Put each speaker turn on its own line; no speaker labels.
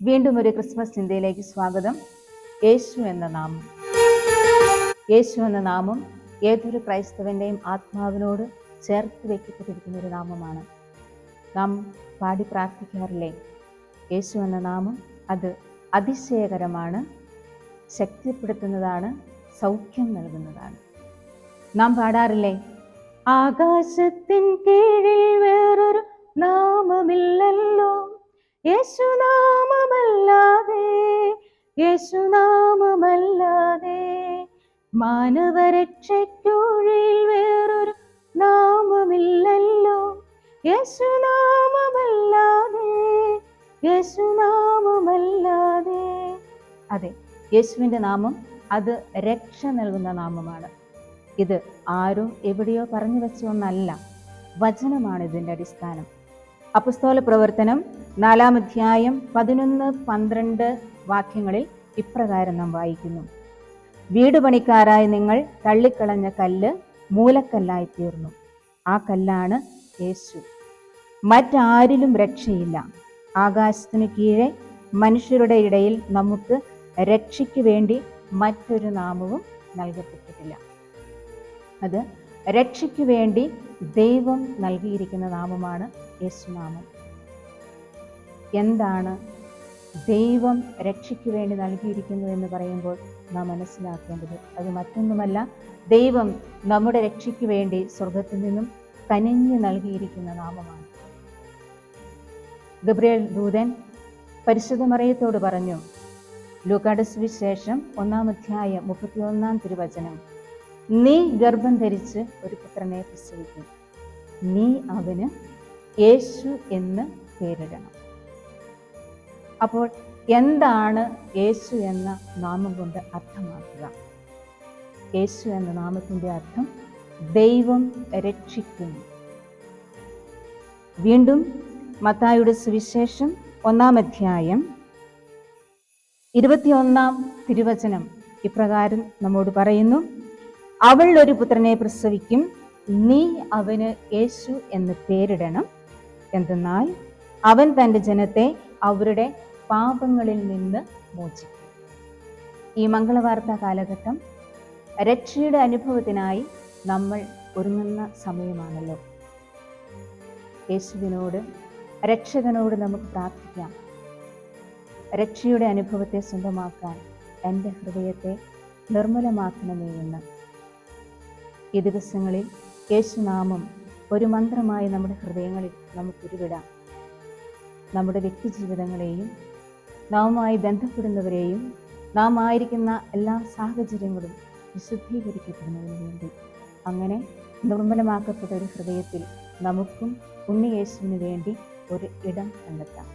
വീണ്ടും ഒരു ക്രിസ്മസ് ചിന്തയിലേക്ക് സ്വാഗതം. യേശു എന്ന നാമം. യേശു എന്ന നാമം ഏതൊരു ക്രൈസ്തവന്റെയും ആത്മാവിനോട് ചേർത്ത് വയ്ക്കപ്പെട്ടിരിക്കുന്ന ഒരു നാമമാണ്. നാം പാടി പ്രാർത്ഥിക്കാറില്ലേ? യേശു എന്ന നാമം അത് അതിശയകരമാണ്, ശക്തിപ്പെടുത്തുന്നതാണ്, സൗഖ്യം നൽകുന്നതാണ്. നാം പാടാറില്ലേ? ആകാശത്തിൻ കീഴിൽ വേറൊരു നാമമില്ലല്ലോ, യേശുനാമമല്ലാതെ, യേശുനാമമല്ലാതെ. മാനവരക്ഷയ്ക്കുള്ളിൽ വേറൊരു നാമമില്ലല്ലോ, യേശുനാമമല്ലാതെ, യേശുനാമമല്ലാതെ. അതെ, യേശുവിൻ്റെ നാമം അത് രക്ഷ നൽകുന്ന നാമമാണ്. ഇത് ആരോ എവിടെയോ പറഞ്ഞു വെച്ച ഒന്നല്ല, വചനമാണ് ഇതിൻ്റെ അടിസ്ഥാനം. അപ്പസ്തോല പ്രവർത്തനം 4-ാം അധ്യായം 11-12 വാക്യങ്ങളിൽ ഇപ്രകാരം നാം വായിക്കുന്നു: വീട് പണിക്കാരായ നിങ്ങൾ തള്ളിക്കളഞ്ഞ കല്ല് മൂലക്കല്ലായി തീർന്നു. ആ കല്ലാണ് യേശു. മറ്റാരിലും രക്ഷയില്ല. ആകാശത്തിനു കീഴെ മനുഷ്യരുടെ ഇടയിൽ നമുക്ക് രക്ഷയ്ക്ക് വേണ്ടി മറ്റൊരു നാമവും നൽകപ്പെട്ടിട്ടില്ല. അത് രക്ഷയ്ക്ക് വേണ്ടി ദൈവം നൽകിയിരിക്കുന്ന നാമമാണ് യേശുനാമം. എന്താണ് ദൈവം രക്ഷയ്ക്ക് വേണ്ടി നൽകിയിരിക്കുന്നു എന്ന് പറയുമ്പോൾ നാം മനസ്സിലാക്കേണ്ടത് അത് മറ്റൊന്നുമല്ല, ദൈവം നമ്മുടെ രക്ഷയ്ക്ക് വേണ്ടി സ്വർഗത്തിൽ നിന്നും കനിഞ്ഞു നൽകിയിരിക്കുന്ന നാമമാണ്. ഗബ്രിയേൽ ദൂതൻ പരിശുദ്ധ മറിയത്തോട് പറഞ്ഞു, ലൂക്കായുടെ സുവിശേഷം 1-ാം അധ്യായം 31-ാം തിരുവചനം: നീ ഗർഭം ധരിച്ച് ഒരു പുത്രനെ പ്രസവിക്കും, നീ അവന് യേശു എന്ന് പേരിടണം. അപ്പോൾ എന്താണ് യേശു എന്ന നാമം കൊണ്ട് അർത്ഥമാക്കുക? യേശു എന്ന നാമത്തിൻ്റെ അർത്ഥം ദൈവം രക്ഷിക്കുന്നു. വീണ്ടും മത്തായിയുടെ സുവിശേഷം 1-ാം അധ്യായം 21-ാം തിരുവചനം ഇപ്രകാരം നമ്മോട് പറയുന്നു: അവൾ ഒരു പുത്രനെ പ്രസവിക്കും, നീ അവന് യേശു എന്ന് പേരിടണം. എന്തെന്നാൽ അവൻ തൻ്റെ ജനത്തെ അവരുടെ പാപങ്ങളിൽ നിന്ന് മോചിക്കും. ഈ മംഗളവാർത്താ കാലഘട്ടം രക്ഷയുടെ അനുഭവത്തിനായി നമ്മൾ ഒരുങ്ങുന്ന സമയമാണല്ലോ. യേശുവിനോട്, രക്ഷകനോട് നമുക്ക് പ്രാർത്ഥിക്കാം, രക്ഷയുടെ അനുഭവത്തെ സ്വന്തമാക്കാൻ എൻ്റെ ഹൃദയത്തെ നിർമ്മലമാക്കണമേ എന്ന്. ഈ ദിവസങ്ങളിൽ യേശുനാമം ഒരു മന്ത്രമായി നമ്മുടെ ഹൃദയങ്ങളിൽ നമുക്ക് ഉരുവിടാം. നമ്മുടെ വ്യക്തി ജീവിതങ്ങളെയും നാമുമായി ബന്ധപ്പെടുന്നവരെയും നാം ആയിരിക്കുന്ന എല്ലാ സാഹചര്യങ്ങളും വിശുദ്ധീകരിക്കപ്പെടുന്നതിന് വേണ്ടി അങ്ങനെ നിർമ്മലമാക്കപ്പെട്ട ഒരു ഹൃദയത്തിൽ നമുക്കും ഉണ്ണിയേശുവിന് വേണ്ടി ഒരു ഇടം കണ്ടെത്താം.